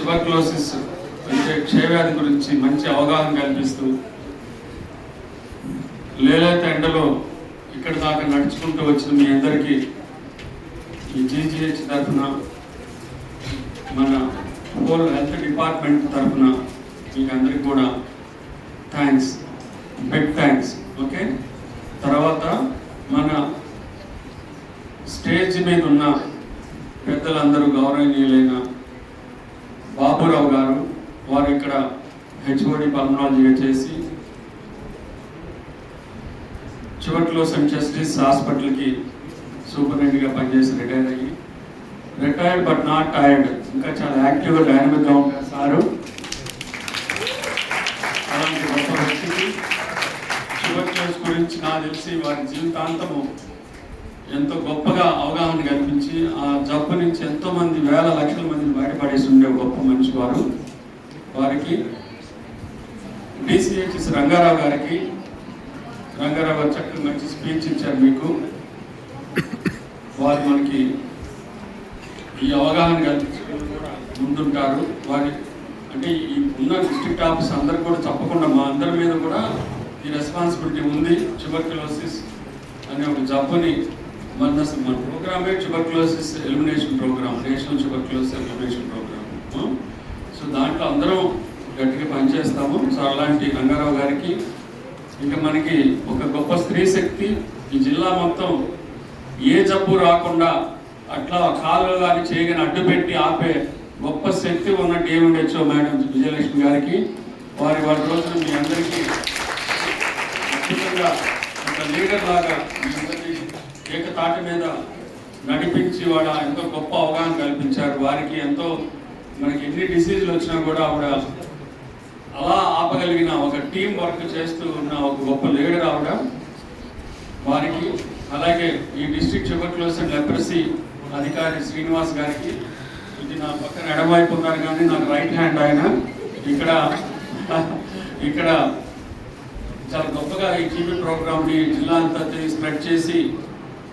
Tuberculosis అంటే క్షయవ్యాధి గురించి మంచి అవగాహన కల్పిస్తూ లేలేత ఎండలో ఇక్కడ దాకా నడుచుకుంటూ వచ్చిన మీ అందరికీ ఈ జీజీహెచ్ తరఫున మన హోల్ హెల్త్ డిపార్ట్మెంట్ తరఫున మీకు అందరికి కూడా థ్యాంక్స్, బిగ్ థ్యాంక్స్. ఓకే, తర్వాత మన స్టేజ్ మీద ఉన్న పెద్దలందరూ గౌరవనీయులైన బాబురావు గారు, వారు ఇక్కడ హెచ్ఓడి పల్మనాలజీగా చేసి ట్యూబర్క్లోసిస్ జస్టిస్ హాస్పిటల్కి సూపరింటెండెంట్గా పనిచేసి రిటైర్డ్ బట్ నాట్ టైర్డ్, ఇంకా చాలా యాక్టివ్గా డైనమిక్గా ఉంటారు సారు. అలాంటి గొప్ప వ్యక్తికి ట్యూబర్క్లోసిస్ గురించి నాకు తెలిసి వారి జీవితాంతము ఎంతో గొప్పగా అవగాహన కల్పించి ఆ జబ్బు నుంచి ఎంతోమంది వేల లక్షల మందిని బయటపడేసి ఉండే గొప్ప మనిషి వారు. వారికి డిసిహెచ్ఎస్ రంగారావు గారికి, రంగారావు గారు చక్కగా మంచి స్పీచ్ ఇచ్చారు మీకు. వారు మనకి ఈ అవగాహన కల్పించడం కూడా ముందుంటారు. వారి అంటే ఈ ఉన్న డిస్ట్రిక్ట్ ఆఫీస్ అందరికి కూడా తప్పకుండా మా అందరి మీద కూడా ఈ రెస్పాన్సిబిలిటీ ఉంది. ట్యూబర్క్లోసిస్ అనే ఒక జబ్బుని మన ప్రోగ్రామే tuberculosis elimination program, national tuberculosis elimination program. So దాంట్లో అందరం గట్టిగా పనిచేస్తాము. సో అలాంటి రంగారావు గారికి, ఇంకా మనకి ఒక గొప్ప స్త్రీ శక్తి, ఈ జిల్లా మొత్తం ఏ జబ్బు రాకుండా అట్లా కాలు కానీ చేయగానే అడ్డు పెట్టి ఆపే గొప్ప శక్తి ఉన్న డిఎంహెచ్ఓ మేడం విజయలక్ష్మి గారికి, వారి రోజున మీ అందరికీ అద్భుతంగా ఒక లీడర్ లాగా మీ అందరికీ ఏకతాటి మీద నడిపించి వాడు ఎంతో గొప్ప అవగాహన కల్పించారు. వారికి ఎంతో మనకి ఎన్ని డిసీజులు వచ్చినా కూడా ఆవిడ అలా ఆపగలిగిన ఒక టీం వర్క్ చేస్తూ ఉన్న ఒక గొప్ప లీడర్ ఆవిడ. వారికి అలాగే ఈ డిస్ట్రిక్ట్ ట్యూబర్క్లోసిస్ అండ్ లెప్రసీ అధికారి శ్రీనివాస్ గారికి, ఇది నా పక్కన ఎడమవైపు ఉన్నారు కానీ నాకు రైట్ హ్యాండ్ ఆయన, ఇక్కడ చాలా గొప్పగా ఈ టీవీ ప్రోగ్రామ్ని జిల్లా అంతా స్ప్రెడ్ చేసి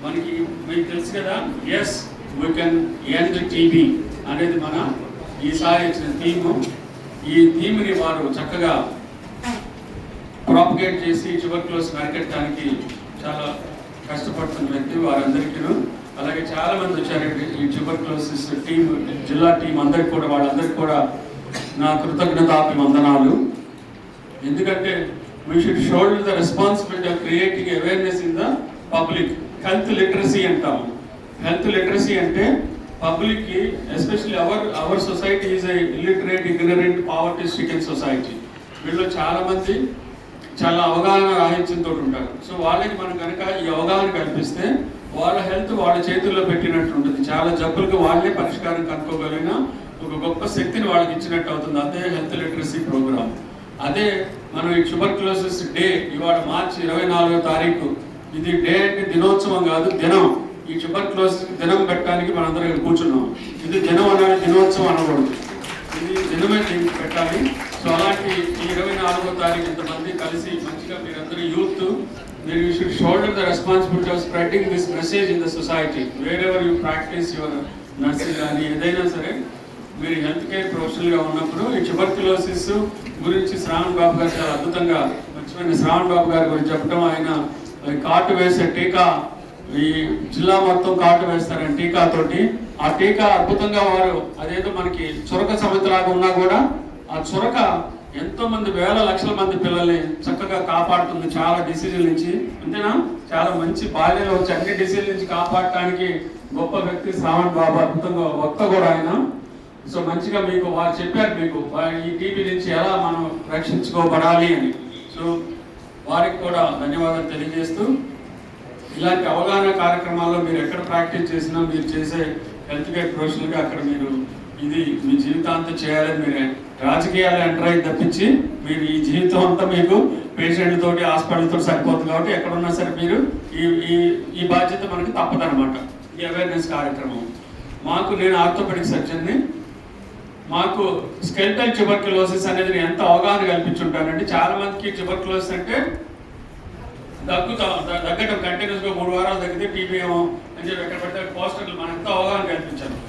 మనకి మీకు తెలుసు కదా, yes we can end TB అనేది మన ఈసారి ఇచ్చిన థీము. ఈ థీమ్ని వారు చక్కగా ప్రాపగేట్ చేసి ట్యూబర్క్లోసిస్ అరికట్టడానికి చాలా కష్టపడుతున్న వ్యక్తి వారందరికీ. అలాగే చాలా మంది వచ్చారు ఈ ట్యూబర్క్లోసిస్ టీం, జిల్లా టీం అందరికి కూడా, వాళ్ళందరికీ కూడా నా కృతజ్ఞతాభివందనాలు. ఎందుకంటే we should shoulder the responsibility of creating awareness in the public. Health literacy అంటాము. హెల్త్ లిటరసీ అంటే పబ్లిక్కి, especially our society is a illiterate, ignorant, poverty stricken society. వీళ్ళు చాలామంది చాలా అవగాహన రాహిత్యంతో ఉంటారు. సో వాళ్ళకి మనం కనుక ఈ అవగాహన కల్పిస్తే వాళ్ళ హెల్త్ వాళ్ళ చేతుల్లో పెట్టినట్టు ఉంటుంది. చాలా జబ్బులకు వాళ్ళే పరిష్కారం కనుక్కోగలిగిన ఒక గొప్ప శక్తిని వాళ్ళకి ఇచ్చినట్టు అవుతుంది. అదే హెల్త్ లిటరసీ ప్రోగ్రామ్. అదే మనం ఈ ట్యూబర్క్లోసిస్ డే ఇవాళ మార్చి 24వ తారీఖు, ఇది డే అంటే దినోత్సవం కాదు, దినం. ఈ ట్యూబర్క్లోసిస్ దినం పెట్టడానికి మనందరం ఇక్కడ కూర్చున్నాం. ఇది దినం అనాలి, దినోత్సవం అనకూడదు. ఇది దినమే దీనికి పెట్టాలి. సో అలాంటి ఈ 24వ తారీఖు ఇంతమంది కలిసి మంచిగా మీరందరూ యూత్, మీరు you should shoulder the responsibility of spreading this message in the society. Wear ever you practice your nursing కానీ ఏదైనా సరే, మీరు హెల్త్ కేర్ ప్రొఫెషనల్గా ఉన్నప్పుడు ఈ ట్యూబర్క్లోసిస్ గురించి శ్రావణ్ బాబు గారు చాలా అద్భుతంగా, మర్చిపోయిన శ్రావణ్ బాబు గారి గురించి చెప్పడం, ఆయన కాటు వేసే టీకా, ఈ జిల్లా మొత్తం కాటు వేస్తారని టీకాతోటి. ఆ టీకా అద్భుతంగా వారు, అదేదో మనకి చురక సమితిలాగా ఉన్నా కూడా ఆ చురక ఎంతో మంది వేల లక్షల మంది పిల్లల్ని చక్కగా కాపాడుతుంది చాలా డిసీజుల నుంచి. అంతేనా, చాలా మంచి బాల్యంలో వచ్చి అన్ని డిసీజుల నుంచి కాపాడటానికి గొప్ప వ్యక్తి శ్రావణ్ బాబు, అద్భుతంగా వక్త కూడా ఆయన. సో మంచిగా మీకు వారు చెప్పారు, మీకు ఈ టీబీ నుంచి ఎలా మనం రక్షించుకోబడాలి అని. సో వారికి కూడా ధన్యవాదాలు తెలియజేస్తూ, ఇలాంటి అవగాహన కార్యక్రమాల్లో మీరు ఎక్కడ ప్రాక్టీస్ చేసినా, మీరు చేసే హెల్త్ కేర్ ప్రొఫెషనల్గా అక్కడ మీరు ఇది మీ జీవితాంతం చేయాలని, మీరు రాజకీయాలు ఎంటర్ అయ్యి తప్పించి మీరు ఈ జీవితం అంతా మీకు పేషెంట్లతోటి హాస్పిటల్తో సరిపోతుంది. కాబట్టి ఎక్కడున్నా సరే మీరు ఈ బాధ్యత మనకి తప్పదనమాట. ఈ అవేర్నెస్ కార్యక్రమం మాకు, నేను ఆర్థోపెడిక్ సర్జన్ని, మాకు స్కెల్టల్ ట్యూబర్క్లోసిస్ అనేది నేను ఎంత అవగాహన కల్పించుంటానంటే, చాలా మందికి ట్యూబర్క్లోసిస్ అంటే దగ్గటం కంటిన్యూస్గా 3 వారాలు తగ్గితే టీబీ ఏమో అని చెప్పి ఎక్కడ పడితే పోస్టర్లు మనం ఎంతో అవగాహన కల్పించాను.